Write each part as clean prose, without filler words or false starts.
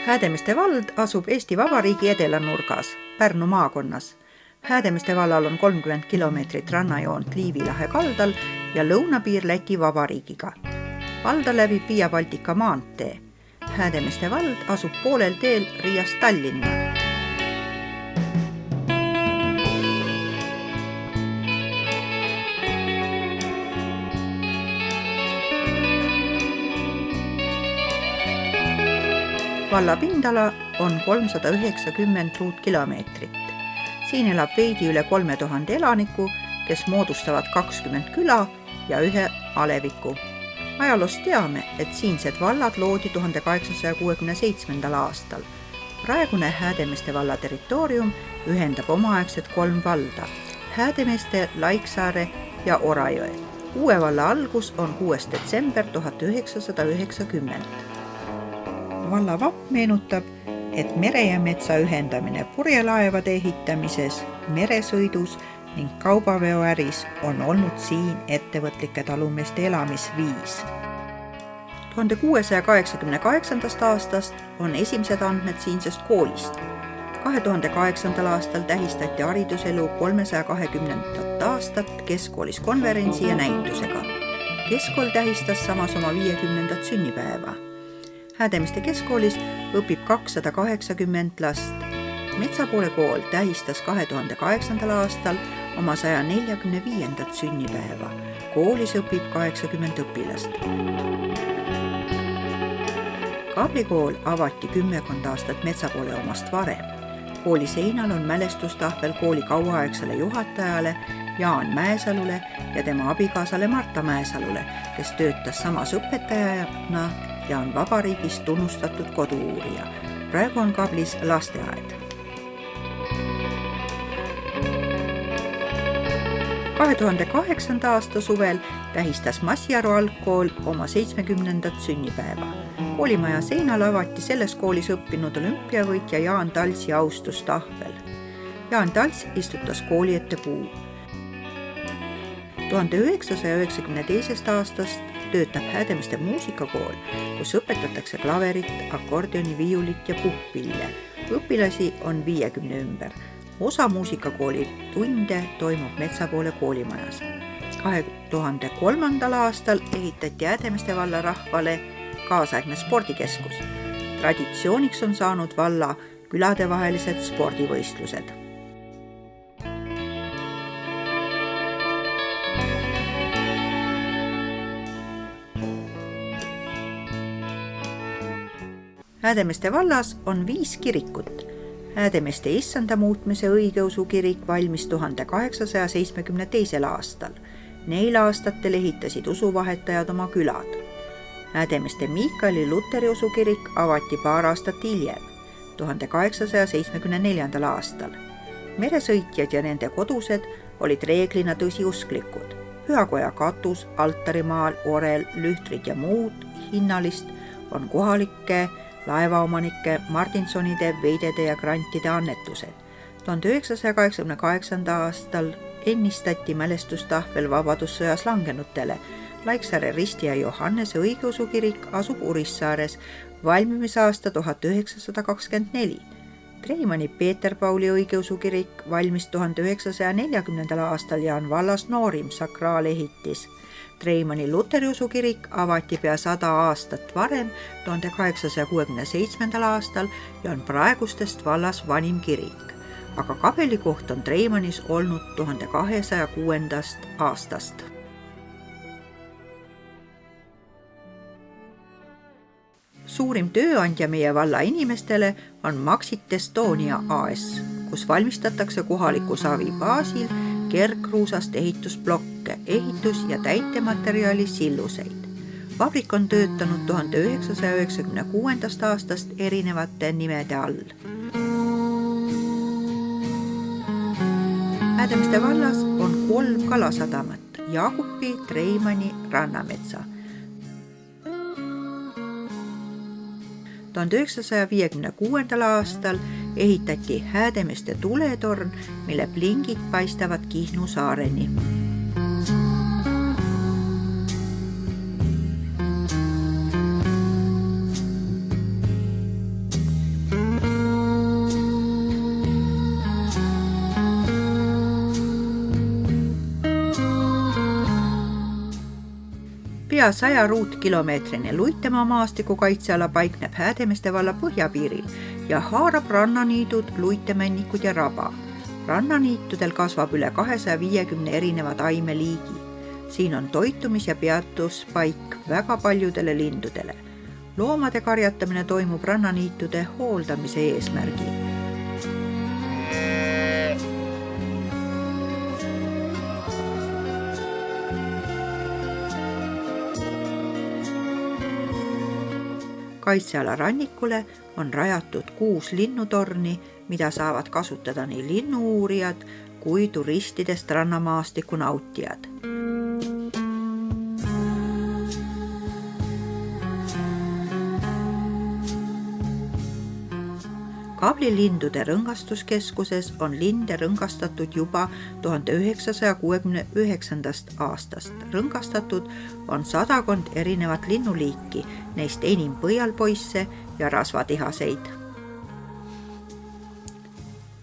Häädemeeste vald asub Eesti Vabariigi edelanurgas, Pärnu maakonnas. Häädemeeste vallal on 30 kilomeetrit rannajoont Liivi lahe kaldal ja lõunapiir Läti Vabariigiga. Valda läbib Via Baltica maantee. Häädemeeste vald asub poolel teel Riiast Tallinna. Valla pindala on 390 ruutkilomeetrit. Siin elab veidi üle 3000 elaniku, kes moodustavad 20 küla ja 1 aleviku. Ajaloost teame, et siinsed vallad loodi 1867. aastal. Praegune Häädemeeste valla territoorium ühendab omaaegset 3 valda: Häädemeeste, Laiksaare ja Orajõe. Uue valla algus on 6. detsember 1990. Valla vapp meenutab, et mere ja metsa ühendamine purjelaevade ehitamises, meresõidus ning kaubaveoäris on olnud siin ettevõtlike talumeeste elamisviis. 1688. aastast on esimesed andmed siinsest koolist. 2008. aastal tähistati hariduselu 320. aastat keskkoolis konverentsi ja näitusega. Keskkool tähistas samas oma 50. sünnipäeva. Häädemeeste keskkoolis õpib 280 last. Metsapoole kool tähistas 2008. aastal oma 145. sünnipäeva. Koolis õpib 80 õpilast. Kaablikool avati 10 aastat Metsapoole omast varem. Kooli seinal on mälestustahvel kooli kauaaegsele juhatajale Jaan Mäesalule ja tema abikaasale Marta Mäesalule, kes töötas samas õpetajana ja on vabariigis tunnustatud kodu-uurija. Praegu on Kaablis lasteaed. 2008. aasta suvel tähistas Massiaru algkool oma 70. sünnipäeva. Koolimaja seinal avati selles koolis õppinud olümpiavõitja Jaan Talsi austustahvel. Jaan Tals istutas kooli ette puu. 1992. aastast töötab Häädemeeste muusikakool, kus õpetatakse klaverit, akordioni, viiulit ja puhkpille. Õpilasi on 50 ümber. Osa muusikakooli tunde toimub Metsapoole koolimajas. 2003. aastal ehitati Häädemeeste valla rahvale kaasaegne spordikeskus. Traditsiooniks on saanud valla küladevahelised spordivõistlused. Häädemeeste vallas on 5 kirikut. Häädemeeste issanda muutmise õigeusu kirik valmis 1872. aastal. Neil aastatel ehitasid usuvahetajad oma külad. Häädemeeste Miikali luteriusu kirik avati paar aastat hiljem, 1874. aastal. Meresõitjad ja nende kodused olid reeglina tõsiusklikud. Pühakoja katus, altarimaal, orel, lühtrid ja muud hinnalist on kohalike laevaomanike, Martinsonide, Veidede ja Grantide annetused. 1988. aastal ennistati mälestustahvel vabadussõjas langenutele. Laiksaare Risti ja Johannese õigeusu kirik asub Urissaares, valmimisaasta 1924. Treimani Peeter-Pauli õigeusu kirik valmis 1940. aastal ja on vallas noorim sakraalehitis. Treimani luteriusu kirik avati pea 100 aastat varem, 1867. aastal ja on praegustest vallas vanim kirik. Aga kabelikoht on Treimanis olnud 1206. aastast. Suurim tööandja meie valla inimestele on Maxit Estonia AS, kus valmistatakse kohaliku savi baasil kergkruusast ehitusblokke, ehitus- ja täitematerjali silluseid. Vabrik on töötanud 1996. aastast erinevate nimede all. Häädemeeste vallas on 3 kalasadamat: Jaagupi, Treimani, Rannametsa. 1956. aastal ehitati Häädemeeste tuletorn, mille plingid paistavad Kihnu saareni. Pea 100 ruutkilomeetrine Luitemaa maastikukaitseala paikneb Häädemeeste valla põhjapiiril ja haarab rannaniidud, luitemännikud ja raba. Rannaniitudel kasvab üle 250 erineva taimeliigi. Siin on toitumis- ja peatuspaik väga paljudele lindudele. Loomade karjatamine toimub rannaniitude hooldamise eesmärgil. Kaitseala rannikule on rajatud 6 linnutorni, mida saavad kasutada nii linnu-uurijad kui turistidest rannamaastiku nautijad. Kaablilindude rõngastuskeskuses on linde rõngastatud juba 1969. aastast. Rõngastatud on 100 erinevat linnuliiki, neist enim põialpoisse ja rasvatihaseid.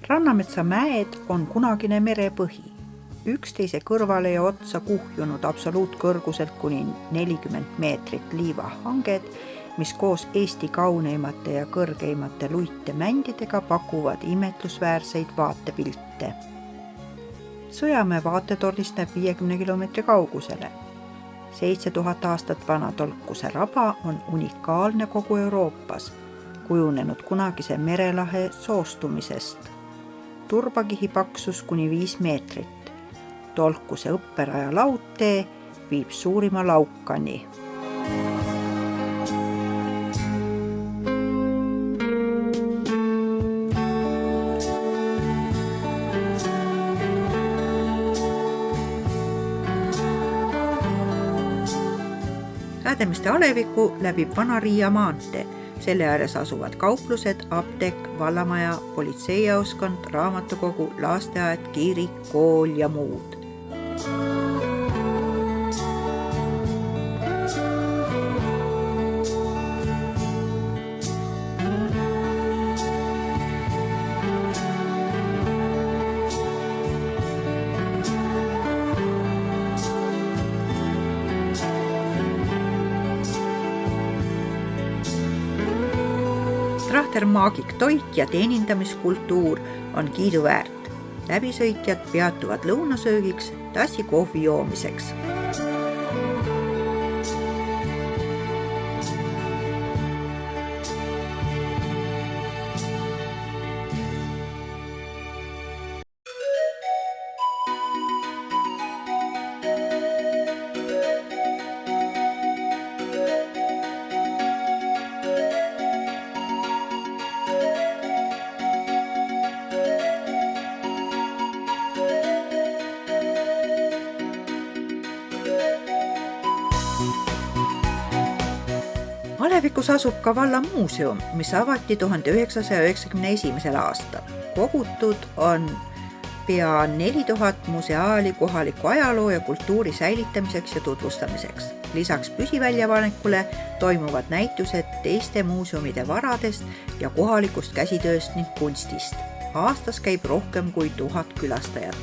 Rannametsa mäed on kunagine merepõhi. Üksteise kõrvale ja otsa kuhjunud absoluutkõrguselt kuni 40 meetrit liivahanged, mis koos Eesti kauneimate ja kõrgeimate luitemändidega pakuvad imetlusväärseid vaatepilte. Sõjamäe vaatetornist näeb 50 kilomeetri kaugusele. 7000 aastat vana Tolkuse raba on unikaalne kogu Euroopas, kujunenud kunagise merelahe soostumisest. Turbakihi paksus kuni 5 meetrit. Tolkuse õpperaja laudtee viib suurima laukani. Häädemeeste aleviku läbib Vana-Riia maantee. Selle ääres asuvad kauplused, apteek, vallamaja, politseijaoskond, raamatukogu, lasteaed, kirik, kool ja muud. Trahtermaagik toit ja teenindamiskultuur on kiiduväärt. Läbisõitjad peatuvad lõunasöögiks, tassi kohvi joomiseks. Alevikus asub ka valla muuseum, mis avati 1991. aastal. Kogutud on pea 4000 museaali kohaliku ajaloo ja kultuuri säilitamiseks ja tutvustamiseks. Lisaks püsiväljavalikule toimuvad näitused teiste muuseumide varadest ja kohalikust käsitööst ning kunstist. Aastas käib rohkem kui 1000 külastajat.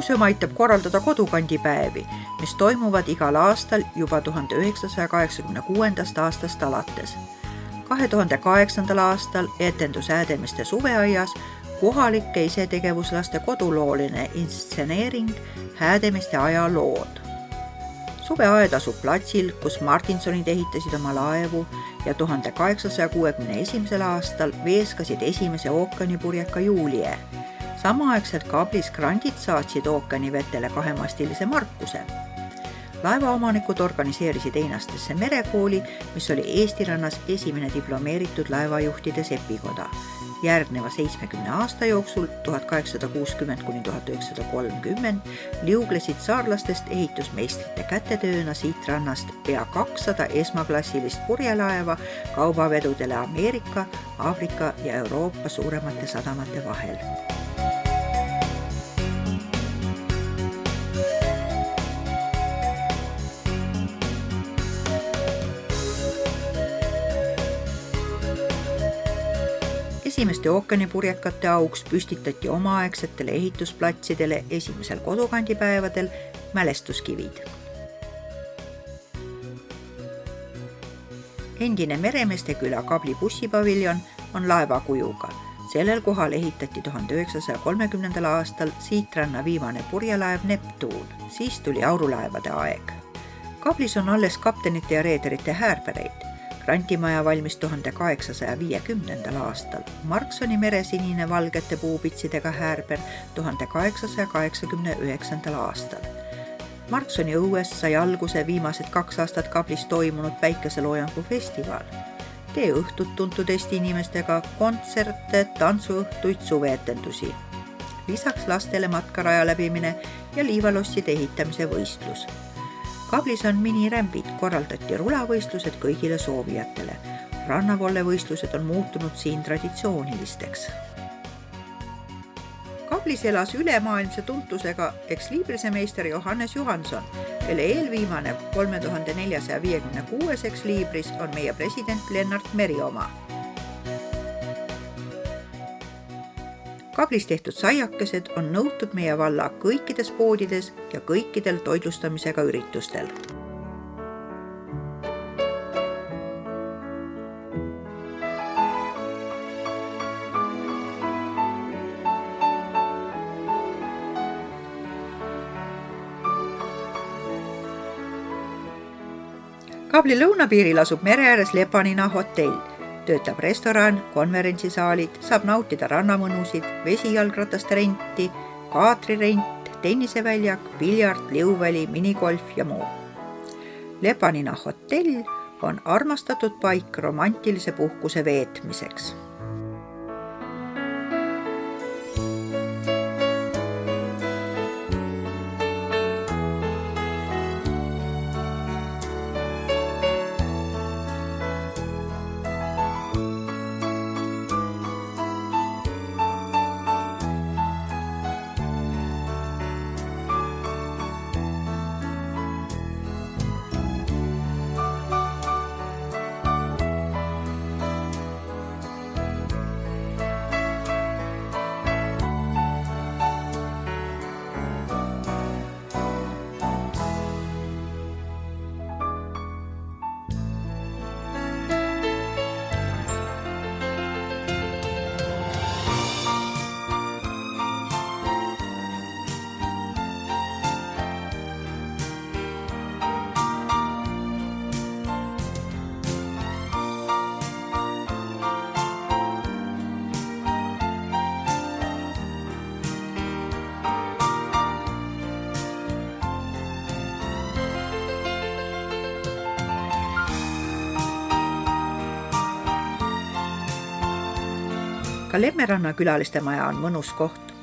Muuseum aitab korraldada kodukandipäevi, mis toimuvad igal aastal juba 1986. aastast alates. 2008. aastal etendus Häädemeeste suveaias kohalike isetegevuslaste kodulooline instseneering Häädemeeste ajalood. Suveaed asub platsil, kus Martinsonid ehitasid oma laevu ja 1861. aastal veeskasid esimese ookeanipurjeka Julie. Samaaegselt kaablis grandid saatsid ookeanivetele 2-mastilise Markuse. Laevaomanikud organiseerisid Einastesse merekooli, mis oli Eesti rannas esimene diplomeeritud laevajuhtide sepikoda. Järgneva 70 aasta jooksul 1860–1930 liuglesid saarlastest ehitusmeistrite kätetööna siit rannast pea 200 esmaklassilist purjelaeva kaubavedudele Ameerika, Aafrika ja Euroopa suuremate sadamate vahel. Esimeste ookeanipurjekate auks püstitati omaaegsetele ehitusplatsidele esimesel kodukandipäevadel mälestuskivid. Endine Meremeeste küla Kabli bussipaviljon on laevakujuga. Sellel kohal ehitati 1930. aastal siitranna viimane purjelaev Neptuun. Siis tuli aurulaevade aeg. Kablis on alles kaptenite ja reederite häärbereid. Grantimaja valmis 1850. aastal. Marksoni meresinine valgete puupitsidega häärber 1889. aastal. Marksoni õues sai alguse viimased 2 aastat Kablis toimunud päikeseloojangu festival. Tee õhtud tuntud Eesti inimestega, kontserte, tantsuõhtuid, suveetendusi. Lisaks lastele matkaraja läbimine ja liivalosside ehitamise võistlus. Kablis on minirämbid, korraldati rulavõistlused kõigile soovijatele. Rannavollevõistlused on muutunud siin traditsioonilisteks. Kablis elas ülemaailmse tuntusega Ex-Librise meister Johannes Johansson, kelle eelviimane 3456 Ex-Libris on meie president Lennart Meri oma. Kablis tehtud saiakesed on nõutud meie valla kõikides poodides ja kõikidel toitlustamisega üritustel. Kabli lõunapiiril asub mere ääres Lepanina hotell. Töötab restoran, konverentsisaalid, saab nautida rannamõnusid, vesijalgrataste renti, kaatrirent, tenniseväljak, piljard, liuväli, minigolf ja muu. Lepanina hotell on armastatud paik romantilise puhkuse veetmiseks. Ka Lemmeranna külaliste maja on mõnus koht.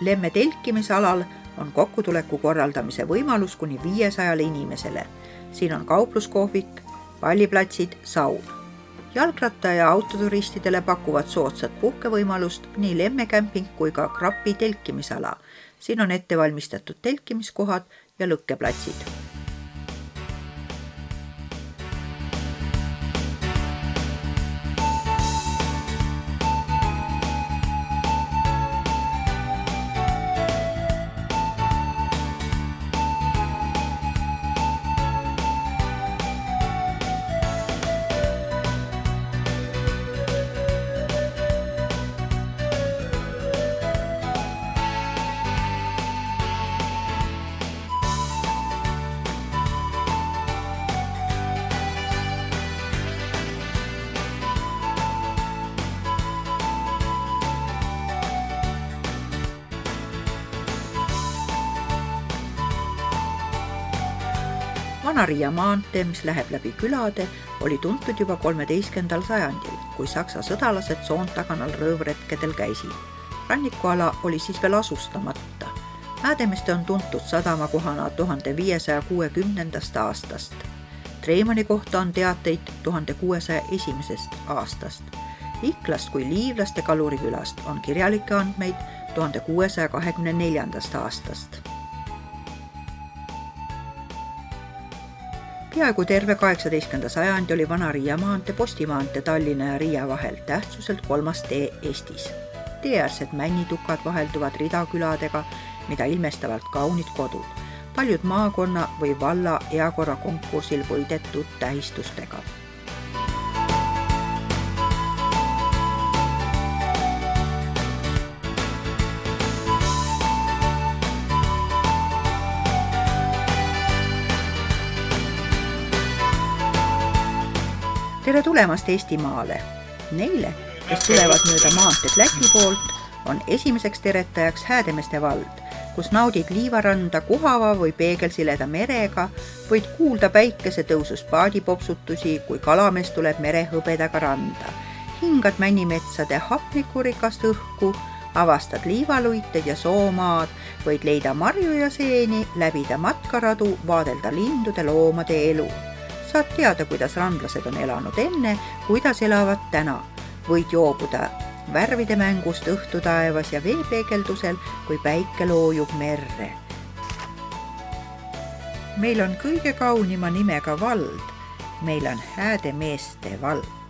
Lemme telkimisalal on kokkutuleku korraldamise võimalus kuni 500 inimesele. Siin on kaupluskohvik, palliplatsid, saun. Jalgratta- ja autoturistidele pakuvad soodsat puhkevõimalust nii Lemme kämping kui ka Krapi telkimisala. Siin on ette valmistatud telkimiskohad ja lõkkeplatsid. Vana-Riia maantee, mis läheb läbi külade, oli tuntud juba 13. sajandil, kui saksa sõdalased Soontaganal röövretkedel käisid. Rannikuala oli siis veel asustamata. Mäedemiste on tuntud sadamakohana 1560. aastast. Treimani kohta on teateid 1601. aastast. Iklast kui liivlaste kalurikülast on kirjalikke andmeid 1624. aastast. Peaaegu terve 18. sajandi oli Vana-Riia maantee postimaantee Tallinna ja Riia vahel, tähtsuselt 3. tee Eestis. Teeäärsed männitukad vahelduvad ridaküladega, mida ilmestavalt kaunid kodud, paljud maakonna või valla eakorra konkursil võidetud tähistustega. Tere tulemast Eestimaale! Neile, kes tulevad mööda maanteed Läti poolt, on esimeseks teretajaks Häädemeeste vald, kus naudid liivaranda kuhava või peegelsileda merega, võid kuulda päikesetõusus paadipopsutusi, kui kalamees tuleb merehõbedaga randa. Hingad männimetsade hapnikurikast õhku, avastad liivaluited ja soomaad, võid leida marju ja seeni, läbida matkaradu, vaadelda lindude, loomade elu. Saad teada, kuidas randlased on elanud enne, kuidas elavad täna. Võid joobuda värvide mängust õhtutaevas ja veepeegeldusel, kui päike loojub merre. Meil on kõige kaunima nimega vald. Meil on Häädemeeste vald.